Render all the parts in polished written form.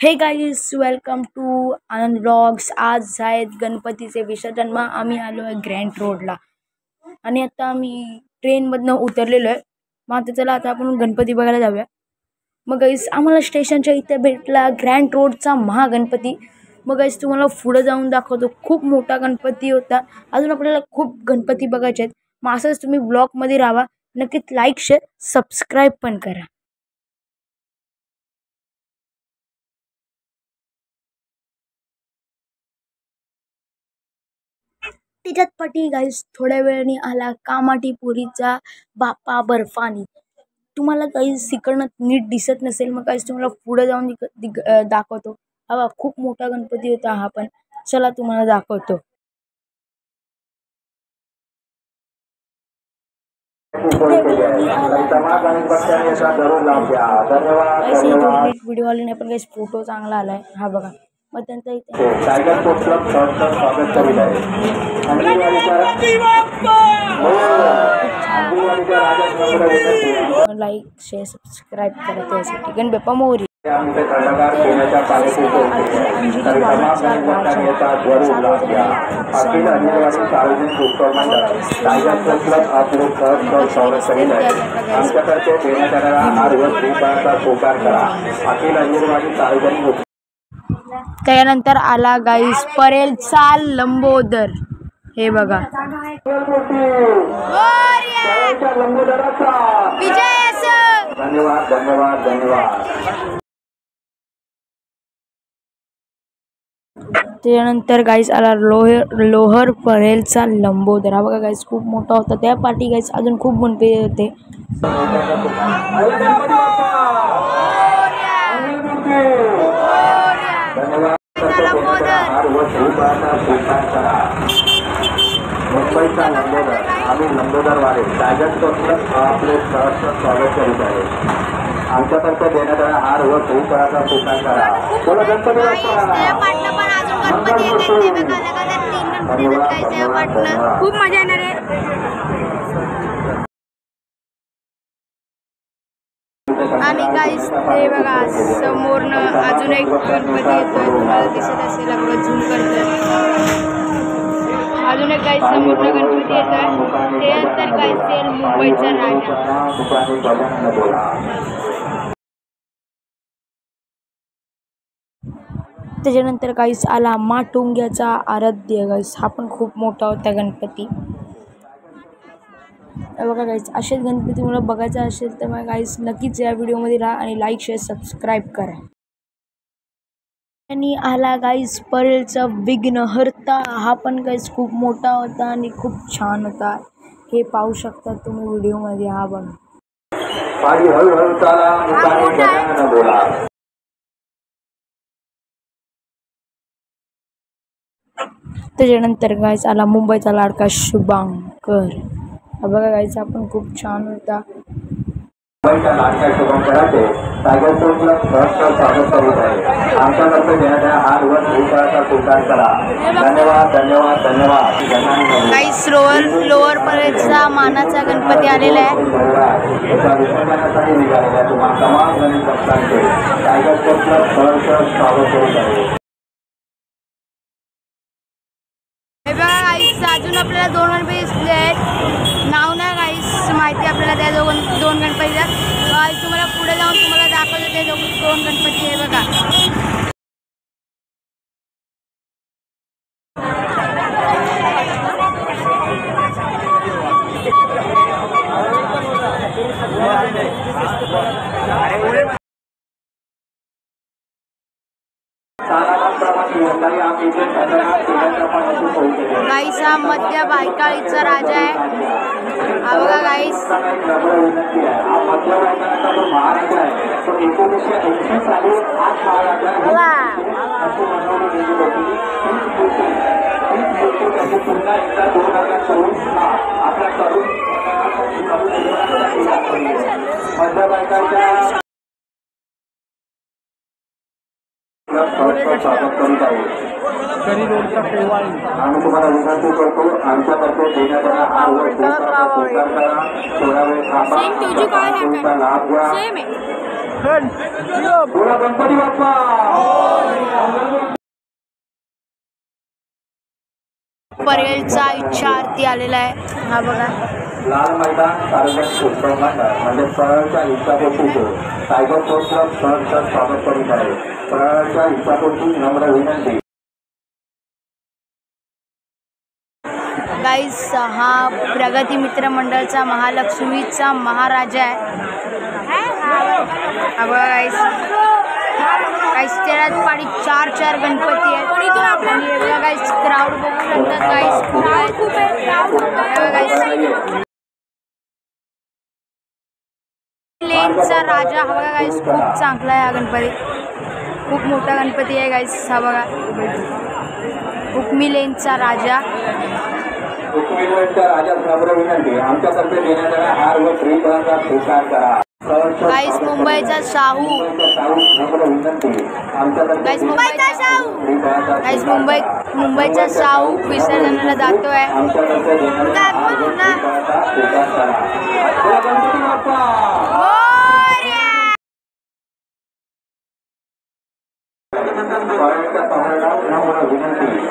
हे guys welcome to Anand vlogs. आज आहेत गणपतीचे विसर्जन। मग आम्ही आलो आहे ग्रँड रोडला आणि आता आम्ही ट्रेनमधनं उतरलेलो आहे। मग आता चला आता आपण गणपती बघायला जाऊया। मग गाईज आम्हाला स्टेशनच्या इथे भेटला ग्रँड रोडचा महागणपती। मग गाईज तुम्हाला पुढे जाऊन दाखवतो। खूप मोठा गणपती होता। अजून आपल्याला खूप गणपती बघायचे आहेत। मग असंच तुम्ही ब्लॉगमध्ये राहा। नक्कीच लाईक शेअर सबस्क्राईब पण करा। त्याच्यात पाठी गाईस थोड्या वेळाने आला कामाटीपुरीचा बाप्पा बर्फानी। तुम्हाला गाईस इकडनं नीट दिसत नसेल, मग गाईस तुम्हाला पुढे जाऊन दाखवतो। हा खूप मोठा गणपती होता हा पण। चला तुम्हाला दाखवतो। व्हिडिओ आले नाही पण गाईस फोटो चांगला आलाय हा बघा। मग त्यांचा इथे लाईक शेअर सबस्क्राईब करा त्यासाठी। गणबाप्पा मोरया। त्यानंतर आला गाईस परेलचा लंबोदर। हे बघा धन्यवाद धन्यवाद धन्यवाद। त्यानंतर गाईस आला लोहर परेलचा लंबोदर। हा बघा गाईस खूप मोठा होता। त्या पाठी गाईस अजून खूप गणपती होते। मुंबईचा लंबोदर आम्ही लंबोदरवाले टायगर आपले सहर्ष स्वागत करीत आहे। आमच्यातर्फे देण्यात येणारा हार व श्रीफळाचा स्वीकार करा। बोला गणपती खूप मजा येणार आहे। आणि गाईस ते बघा समोरनं अजून एक गणपती येतोय। तुम्हाला दिसत असेल आपण झूम करतोय। अजून एक गाईस समोरनं गणपती येतोय। त्यानंतर गाईस येईल मुंबईचा राजा। त्याच्यानंतर गाईस आला माटुंग्याचा आराध्य। गाईस हा पण खूप मोठा होता गणपती। बघा गाईस असेच गणपती मला बघायचा असेल तर मग गाईस नक्कीच या व्हिडिओमध्ये राहा आणि लाईक शेअर सबस्क्राईब करा। आणि आला गाईस परेलचा विघ्नहर्ता। हा पण गाईस खूप मोठा होता आणि खूप छान होता। हे पाहू शकता तुम्ही व्हिडिओमध्ये। हा बघा त्याच्यानंतर गाईस आला मुंबईचा लाडका शुभांकर। हा बघा गाईस आपण खूप छान होता। मुंबईच्या लाडक्या शुभांकराचे टायगर स्पोर्ट्सला सहर्ष स्वागत करीत आहे। आमच्यातर्फे देण्यात येणारा हार व श्रीफळाचा स्वीकार करा। धन्यवाद धन्यवाद धन्यवाद। गाईस लोअर परेलचा मानाचा गणपती आलेला आहे। विसर्जनासाठी निघालेल्या तुम्हा तमाम गणेश भक्तांचे टायगर स्पोर्ट्सला सहर्ष स्वागत करीत आहे। अजून आपल्याला दोन गणपती दिसले आहेत। नाव नाही गाईस माहिती आपल्याला त्या दोन गणपतीला। तुम्हाला पुढे जाऊन तुम्हाला दाखवतो ते दोन गणपती आहे बघा। गाईस हा मध्य बायकाळीचा राजा आहे। हा बघा गाईस मध्य बायकाळीचा स्वागत करीत आहे। करी रोडचा पेवाळी आम्ही तुम्हाला विनंती करतो आमच्यातर्फे देण्यात येणारा हा स्वीकार करा। थोडा वेळ थांबा, तुमचा लाभ घ्या। बोला गणपती बाप्पा। परेलचा इच्छार्थी आलेला आहे. हा बघा लाल मैदान सार्वजनिक उत्सव मंडळ म्हणजे परळच्या इच्छापोटी टायगर स्पोर्ट्स क्लब सहर्ष स्वागत करीत आहे. परळच्या इच्छापोटी नम्र विनंती. गाईस हा प्रगती मित्र मंडळचा महालक्ष्मीचा महाराजा आहे. हा बघा गाईस गाईस तेरात पाडी चार गणपती आहेत. आणि बघा गाईस क्राऊड बघू शकतात गाईस. लेनचा राजा हा बघा गाईस खूप चांगला आहे. हा गणपती खूप मोठा गणपती आहे गाईस. हा बघा हुकमी लेनचा राजा. राजा नम्र विनंती आमच्यातर्फे देण्यात येणारा हार व श्रीफळाचा स्वीकार करा. गाईस मुंबईचा शाहू. गाईस मुंबईचा शाहू विसर्जनाला जातोय.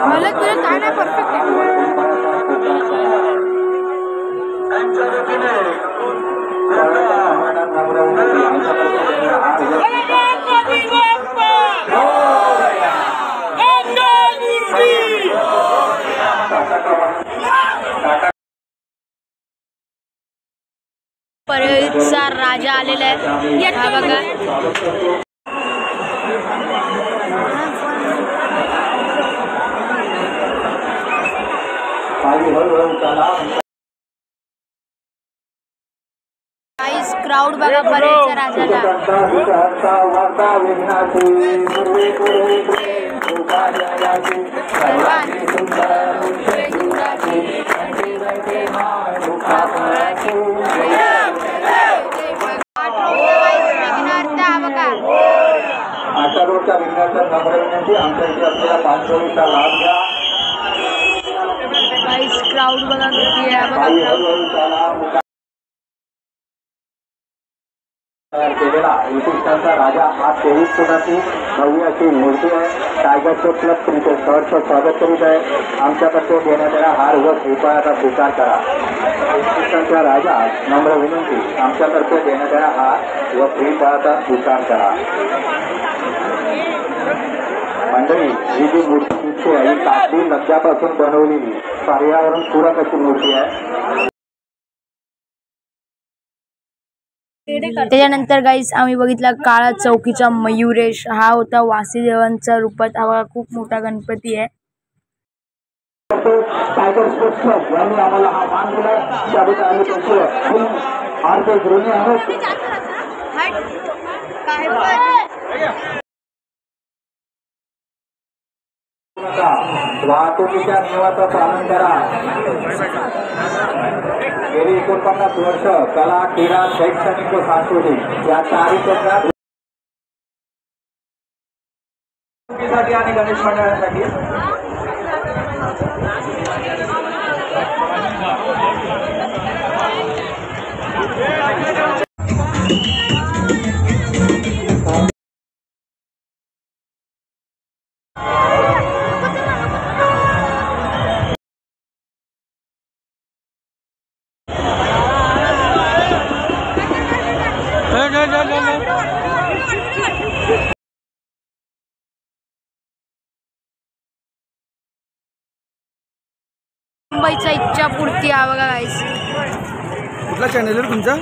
मला तुला काय नाही परफेक्ट आहे. परळचा राजा आलेला आहे. हा बघा गाईस क्राऊड बघा परळच्या राजाला. आजच्या रोजच्या विघ्नाचा नम्र विनंती आमच्या इथे असलेल्या 5 रोजचा लाभ घ्या. गाईस क्राऊड बघा किती आहे. बघा केलेला श्रीकृष्णाचा राजा हा 23 फुटाची भव्य अशी मूर्ती आहे. टायगर स्पोर्ट्स क्लब तुमचे सहर्ष स्वागत करीत आहे. आमच्यातर्फे देण्यात येणारा हार व श्रीफळाचा स्वीकार करा. श्रीकृष्णाचा राजा नम्र विनंती आमच्यातर्फे देण्यात येणारा हार व श्रीफळाचा स्वीकार करा. मंडळी ही जी मूर्ती आहे ही कागदी लगद्यापासून बनवलेली पर्यावरणपूरक अशी मूर्ती आहे. त्याच्यानंतर गाईस आम्ही बघितला काळा चौकीचा मयुरेश. हा होता वासुदेवांचा रूपात. हा खूप मोठा गणपती आहे. टायगर स्पोर्ट्स क्लब यांनी आम्हाला हा मान दिला त्याबद्दल आम्ही त्यांचे हार्दिक ऋणी आहोत. वाहतुकीच्या नियमाचं पालन करा. गेली 49 वर्ष कला, क्रीडा, शैक्षणिक व सांस्कृतिक या चारही क्षेत्रात आणि गणेश मंडळासाठी मुंबईचा इच्छापूर्ती हा बघा गाईस. कुठला चॅनल आहे तुमचा?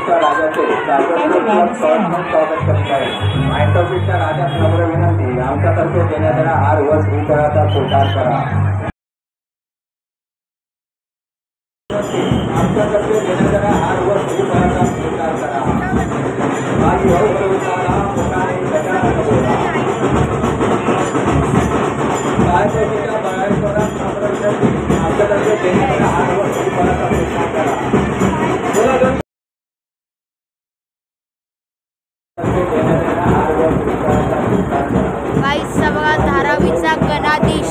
माइंडटॉपिकच्या राजाचे स्वागत करीत आहे. माइंडटॉपिकच्या राजास नम्र विनंती, आमच्यातर्फे देण्यात येणारा हार व श्रीफळाचा स्वीकार करा. आमच्यातर्फे देण्यात येणारा हार व श्रीफळाचा स्वीकार करा. माझी हौसला पोटाने गजानन बोला. काळजाच्या बळाईश्वरास नम्र विनंती, आमच्यातर्फे देण्यात येणारा हार व श्रीफळाचा स्वीकार करा. गाईस बघा धारावीचा गणाधीश